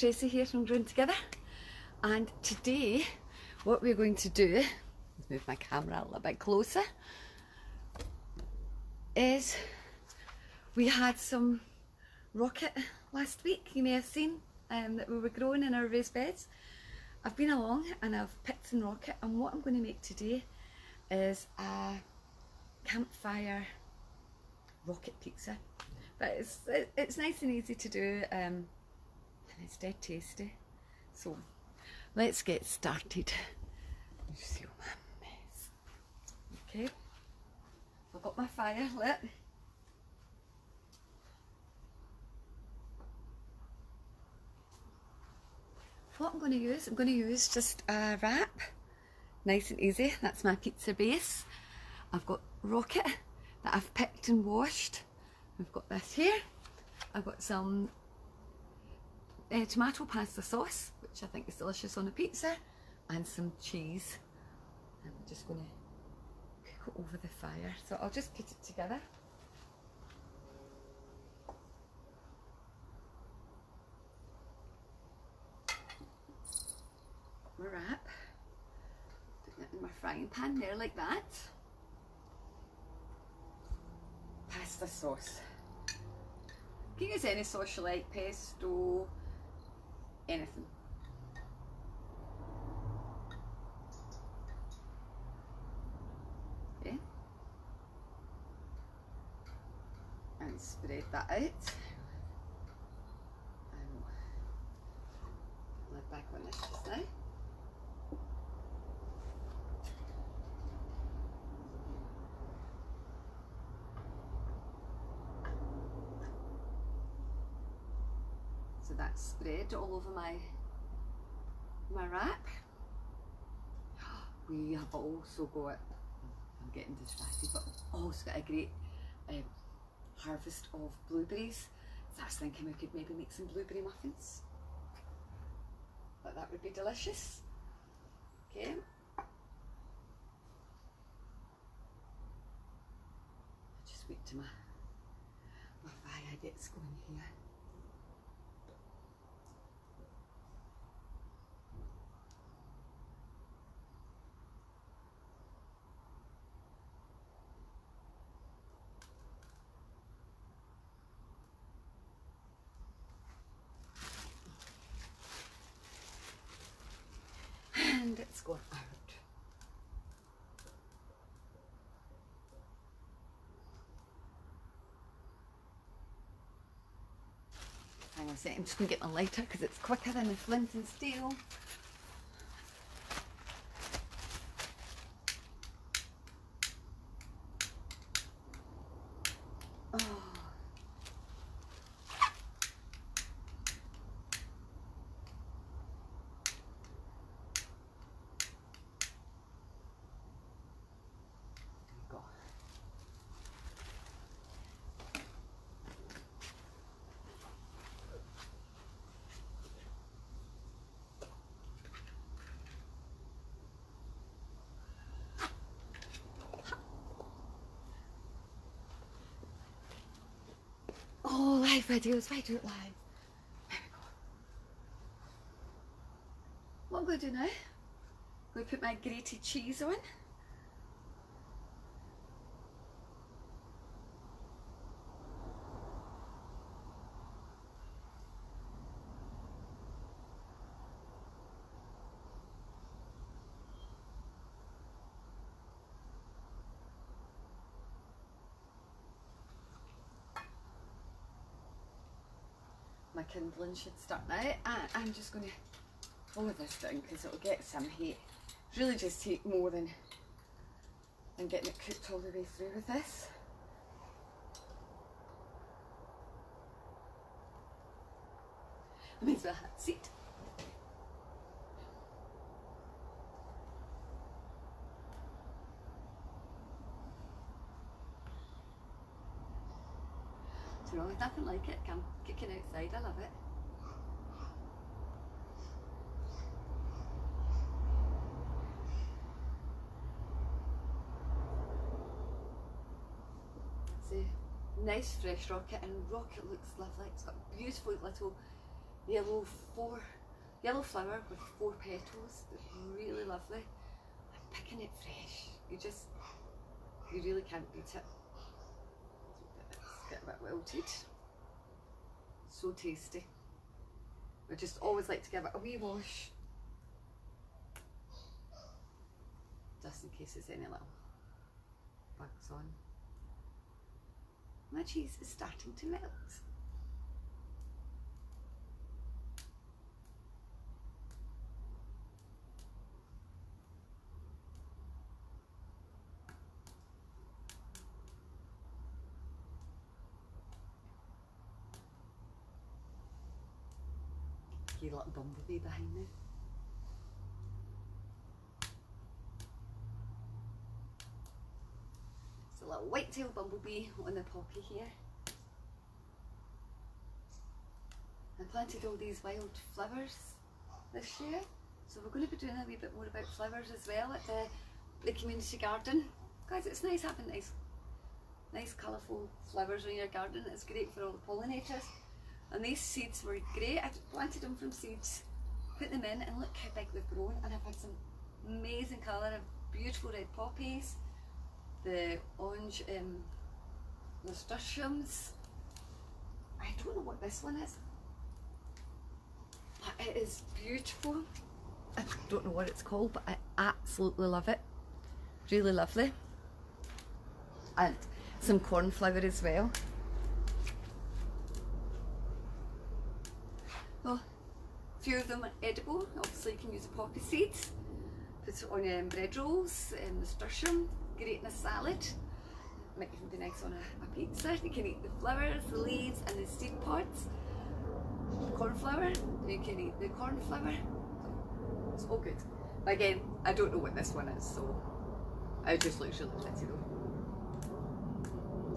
Tracy here from Growing Together, and today what we're going to do, let's move my camera a little bit closer, is we had some rocket last week. You may have seen that we were growing in our raised beds. I've been along and I've picked some rocket, and what I'm going to make today is a campfire rocket pizza. But it's nice and easy to do, and it's dead tasty. So let's get started. You see all my mess. Okay, I've got my fire lit. What I'm going to use just a wrap, nice and easy. That's my pizza base. I've got rocket that I've picked and washed. We've got this here. I've got some tomato pasta sauce, which I think is delicious on a pizza, and some cheese. And I'm just going to cook it over the fire. So I'll just put it together. My wrap, putting it in my frying pan there like that. Pasta sauce. You can use any sauce you like, pesto, anything. Okay. And spread that out. And lid back on this just now. So that's spread all over my wrap. We have also got, I'm getting distracted, but we've also got a great harvest of blueberries. So I was thinking we could maybe make some blueberry muffins. But that would be delicious. Okay. I'll just wait till my fire gets going here. And it's going out. Hang on a second, I'm just going to get my lighter because it's quicker than the flint and steel. Oh, live videos, why do it live? There we go. What I'm going to do now, I'm going to put my grated cheese on. My kindling should start now, and I'm just going to follow this down because it'll get some heat. Really just take more than getting it cooked all the way through with this. I may as well have a seat. You know, nothing like it. I'm kicking outside, I love it. It's a nice fresh rocket, and rocket looks lovely. It's got beautiful little yellow yellow flower with 4 petals. It's really lovely. I'm picking it fresh. You really can't beat it. Let's get a bit wilted. So tasty. I just always like to give it a wee wash, just in case there's any little bugs on. My cheese is starting to melt. A little bumblebee behind me. It's a little white-tailed bumblebee on the poppy here. I planted all these wild flowers this year, so we're going to be doing a wee bit more about flowers as well at the community garden. Guys, it's nice having nice colourful flowers in your garden. It's great for all the pollinators. And these seeds were great. I planted them from seeds, put them in, and look how big they've grown. And I've had some amazing colour of beautiful red poppies, the orange nasturtiums. I don't know what this one is, but it is beautiful. I don't know what it's called, but I absolutely love it. Really lovely. And some cornflower as well. Oh, a few of them are edible. Obviously you can use the poppy seeds, put it on bread rolls, nasturtium, great in a salad. Might even be nice on a pizza. You can eat the flowers, the leaves and the seed pods. Cornflower, you can eat the cornflower. It's all good. But again, I don't know what this one is, so I just looks really pretty though.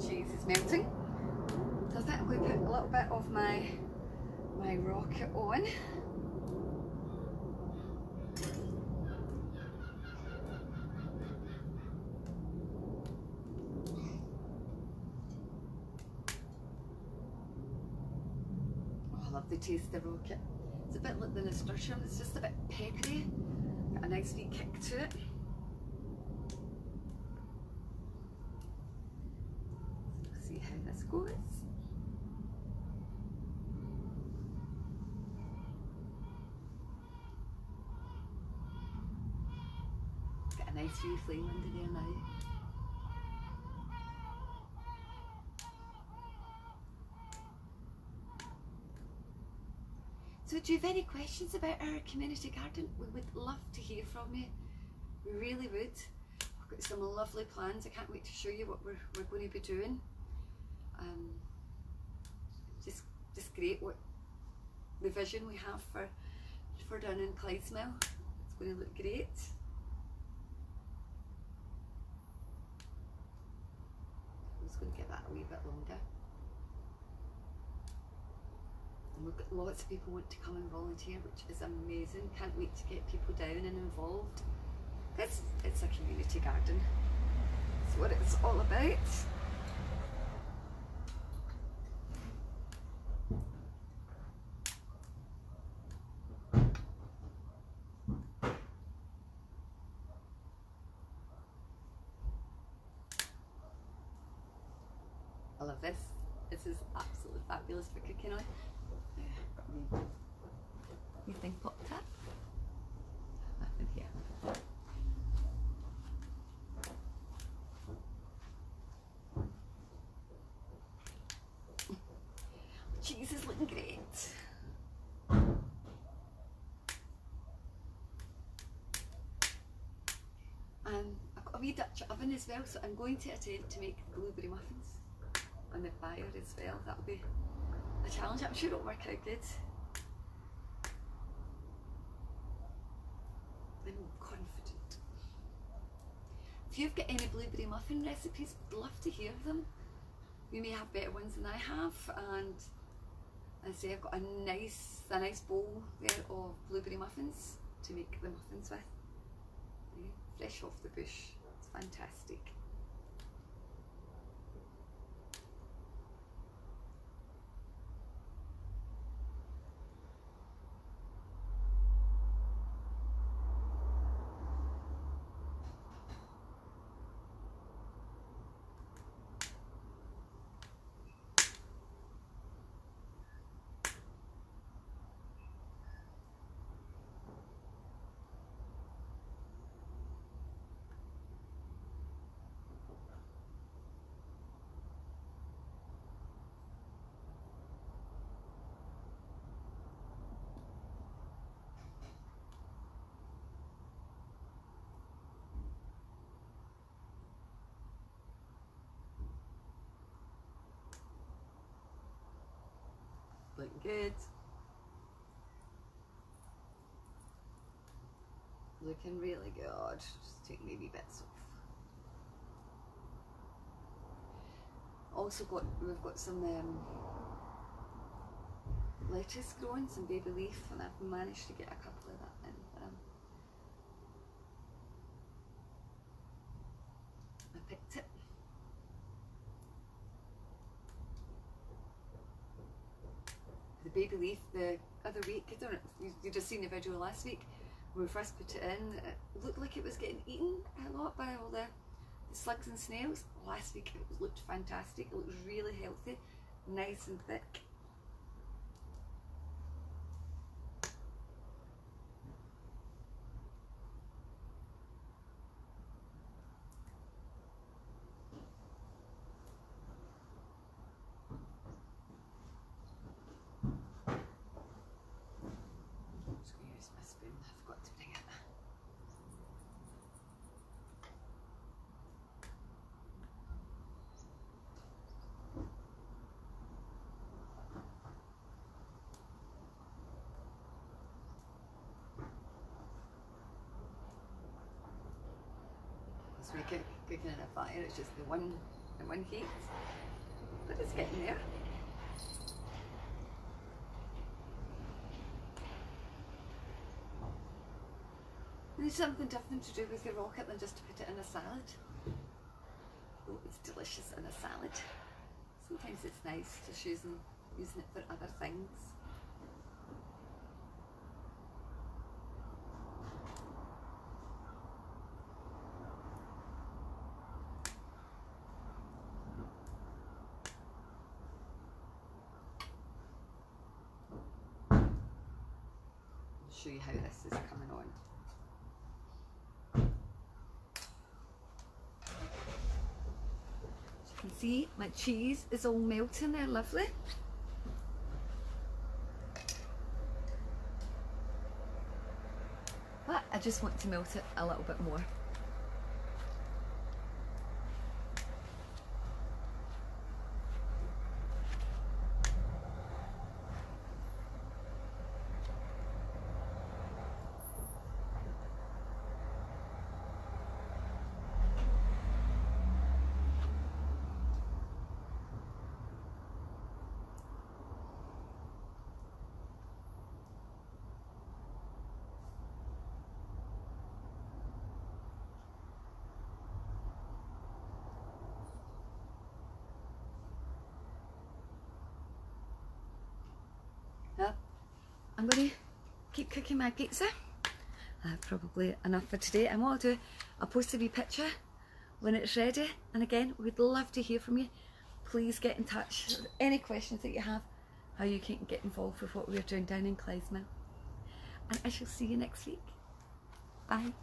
Cheese is melting. So I think I'm going to put a little bit of my rocket on. Oh, I love the taste of the rocket. It's a bit like the nasturtium, it's just a bit peppery, got a nice wee kick to it. So see how this goes. Nice wee flame under there now. So do you have any questions about our community garden? We would love to hear from you. We really would. I've got some lovely plans. I can't wait to show you what we're going to be doing. Just great what the vision we have for down in Clydesmile. It's going to look great. Going to give that a wee bit longer. And we've got lots of people want to come and volunteer, which is amazing. Can't wait to get people down and involved. It's a community garden. That's what it's all about. I love this. This is absolutely fabulous for cooking on. Anything popped up? Nothing here. Cheese is looking great. I've got a wee Dutch oven as well, so I'm going to attempt to make blueberry muffins on the fire as well. That'll be a challenge. I'm sure it'll work out good. I'm confident. If you've got any blueberry muffin recipes, I'd love to hear them. You may have better ones than I have, and I say I've got a nice bowl there of blueberry muffins to make the muffins with. Yeah, fresh off the bush. It's fantastic. Looking good. Looking really good. Just take maybe bits off. Also we've got some lettuce growing, some baby leaf, and I've managed to get a couple of that in. I picked it. The baby leaf the other week, I don't know, you just seen the video last week, when we first put it in, it looked like it was getting eaten a lot by all the slugs and snails. Last week it looked fantastic, it looked really healthy, nice and thick. We could cooking in a fire, it's just the one heat, but it's getting there. There's something different to do with your rocket than just to put it in a salad. Oh, it's delicious in a salad. Sometimes it's nice just using it for other things. Show you how this is coming on. As you can see, my cheese is all melting there, lovely. But I just want to melt it a little bit more. Yep. I'm going to keep cooking my pizza. Probably enough for today, and what I'll do, I'll post a wee picture when it's ready, and again, we'd love to hear from you. Please get in touch. Any questions that you have, how you can get involved with what we're doing down in Clydesmill. And I shall see you next week. Bye.